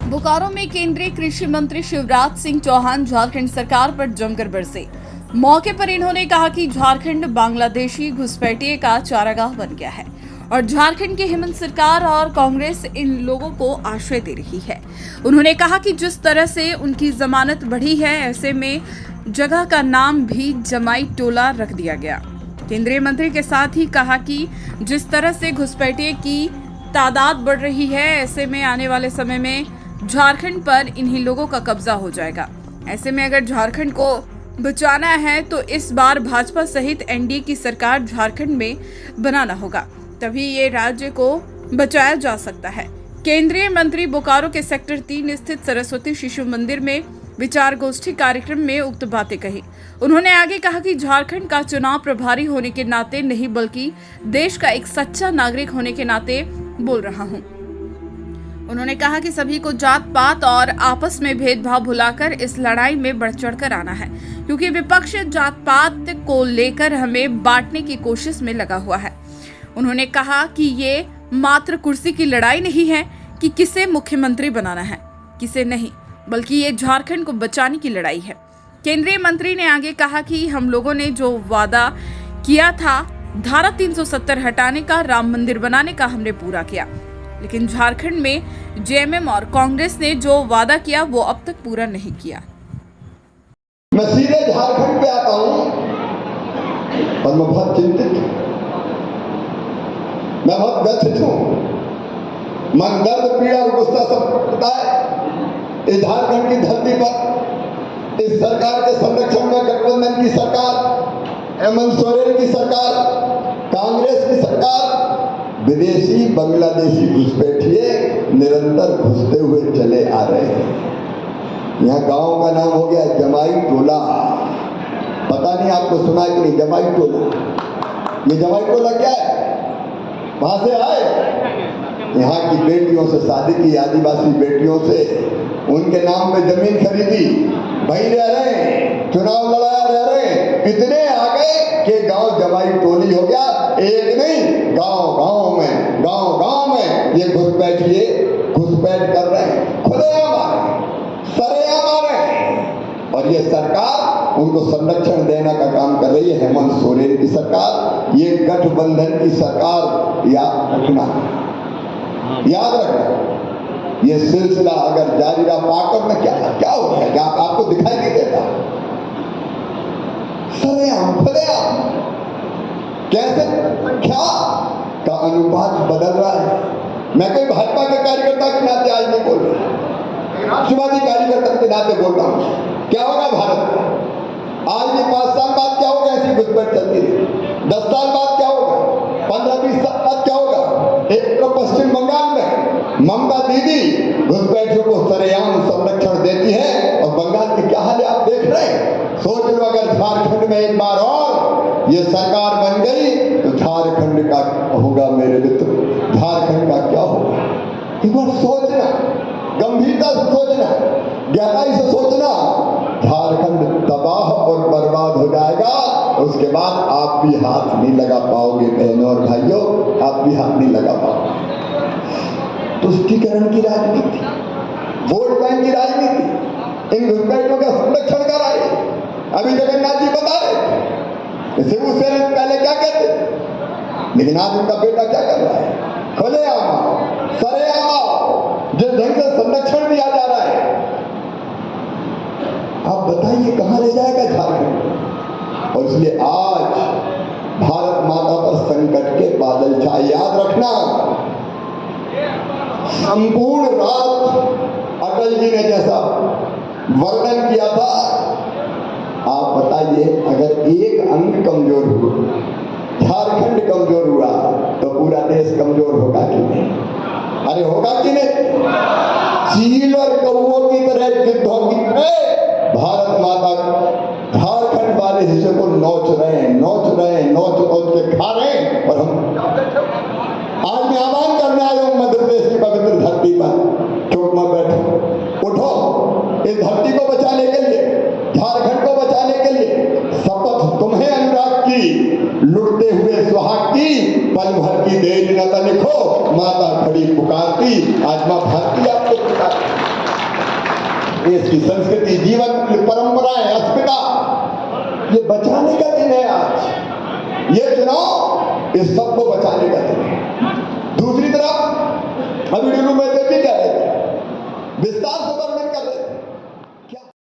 बोकारो में केंद्रीय कृषि मंत्री शिवराज सिंह चौहान झारखंड सरकार पर जमकर बरसे। मौके पर इन्होंने कहा कि झारखंड बांग्लादेशी घुसपैठिए का चारागाह बन गया है और झारखंड की हेमंत सरकार और कांग्रेस इन लोगों को आश्रय दे रही है। उन्होंने कहा कि जिस तरह से उनकी जमानत बढ़ी है, ऐसे में जगह का नाम भी जमाई टोला रख दिया गया। केंद्रीय मंत्री के साथ ही कहा कि जिस तरह से घुसपैठिए की तादाद बढ़ रही है, ऐसे में आने वाले समय में झारखंड पर इन्हीं लोगों का कब्जा हो जाएगा। ऐसे में अगर झारखंड को बचाना है तो इस बार भाजपा सहित एनडीए की सरकार झारखंड में बनाना होगा, तभी ये राज्य को बचाया जा सकता है। केंद्रीय मंत्री बोकारो के सेक्टर 3 स्थित सरस्वती शिशु मंदिर में विचार गोष्ठी कार्यक्रम में उक्त बातें कही। उन्होंने आगे कहा कि झारखंड का चुनाव प्रभारी होने के नाते नहीं, बल्कि देश का एक सच्चा नागरिक होने के नाते बोल रहा हूं। उन्होंने कहा कि सभी को जात पात और आपस में भेदभाव भुलाकर इस लड़ाई में बढ़ चढ़कर आना है, क्योंकि विपक्ष जात पात को लेकर हमें बांटने की कोशिश में लगा हुआ है। उन्होंने कहा कि ये मात्र कुर्सी की लड़ाई नहीं है कि किसे मुख्यमंत्री बनाना है, किसे नहीं, बल्कि ये झारखंड को बचाने की लड़ाई है। केंद्रीय मंत्री ने आगे कहा कि हम लोगों ने जो वादा किया था धारा 370 हटाने का, राम मंदिर बनाने का, हमने पूरा किया, लेकिन झारखंड में जेएमएम और कांग्रेस ने जो वादा किया वो अब तक पूरा नहीं किया। मैं सीधे झारखंड पे आता हूं और मैं बहुत चिंतित हूं, मैं बहुत व्यथित हूं। मन दर्द, पीड़ा और गुस्सा सब पता है। इस झारखंड की धरती पर इस सरकार के संरक्षण में गठबंधन की सरकार, हेमंत सोरेन की सरकार, कांग्रेस की सरकार, विदेशी बांग्लादेशी घुसपैठिए निरंतर घुसते हुए चले आ रहे हैं। यहाँ गांव का नाम हो गया जमाई टोला। पता नहीं आपको सुना कि नहीं जमाई टोला? ये जमाई टोला क्या है? वहां से आए, यहाँ की बेटियों से शादी की, आदिवासी बेटियों से, उनके नाम पे जमीन खरीदी, वहीं रह रहे हैं, चुनाव लड़ाया रह रहे हैं। इतने आ गए कि गांव जमाई टोली हो गया। एक नहीं, गांव गांव में ये घुसपैठ कर रहे हैं, खुलेआम आ रहे हैं, सरेआम आ रहे हैं। और ये सरकार उनको संरक्षण देने का काम कर रही है, हेमंत सोरेन की सरकार, ये गठबंधन की सरकार। याद रखना, ये सिलसिला अगर जारी रहा, पाकर में क्या हो जाएगा आपको दिखाई नहीं देता। सरेआम खुलेआम कैसे संख्या का अनुपात बदल रहा है। मैं कोई भाजपा के कार्यकर्ता के नाते आज नहीं बोल रहा, राष्ट्रवादी कार्यकर्ता के नाते बोल रहा हूं। क्या होगा भारत में? आज नहीं, 5 साल बाद क्या होगा? ऐसी घुसपैठ चलती रही। 10 साल बाद क्या होगा? 15-20 साल बाद क्या होगा? एक तो पश्चिम बंगाल में ममता दीदी घुसपैठियों को सरेआम संरक्षण देती है, और बंगाल की क्या हाल है आप देख रहे हैं। सोच लो, अगर झारखंड में एक बार और ये सरकार बन गई तो झारखंड का होगा मेरे मित्र, झारखंड का क्या होगा? एक बार सोचना, गंभीरता से सोचना, गहराई से सोचना। झारखंड तबाह और बर्बाद हो जाएगा, उसके बाद आप भी हाथ नहीं लगा पाओगे। बहनों और भाइयों, आप भी हाथ नहीं लगा पाओगे। तुष्टीकरण की राजनीति, वोट बैंक की राजनीति इन घुसपैठियों का संरक्षण कर रही है। अभी जगन्नाथ जी बता रहे थे शिबू सोरेन पहले क्या कहते थे, लेकिन आज उनका बेटा क्या कर रहा है? खुलेआम आओ, सरेआम आओ, जिस ढंग से संरक्षण दिया जा रहा है, आप बताइए कहां ले जाएगा झारखंड? और इसलिए आज भारत माता पर संकट के बादल छाए। याद रखना, संपूर्ण रात अटल जी ने जैसा वर्णन किया था, आप बताइए अगर एक अंग कमजोर हुआ, झारखंड कमजोर हुआ, तो पूरा देश कमजोर होगा कि नहीं? अरे होगा कि नहीं? चील और कौओं की तरह, गिद्धों की तरह भारत माता झारखंड वाले हिस्से को नोच रहे हैं, नोच के खा रहे हैं। और हम आज मैं आह्वान करने आया हूं मध्य प्रदेश की पवित्र धरती पर, चुप मत बैठो, उठो। इस धरती को बचाने के लिए, झारखंड को बचाने के लिए शपथ तुम्हें अनुराग की, लुटते हुए सुहाग की, पल भर की देर न लिखो, माता खड़ी पुकारती, आज मां भारती आपको पुकारती। देश की संस्कृति, जीवन की परंपराएं, अस्मिता, ये बचाने का दिन है आज। ये चुनाव इस सबको बचाने का दिन है। दूसरी तरफ अभी डुलू में देखिए क्या है, विस्तार से वर्णन कर रहे थे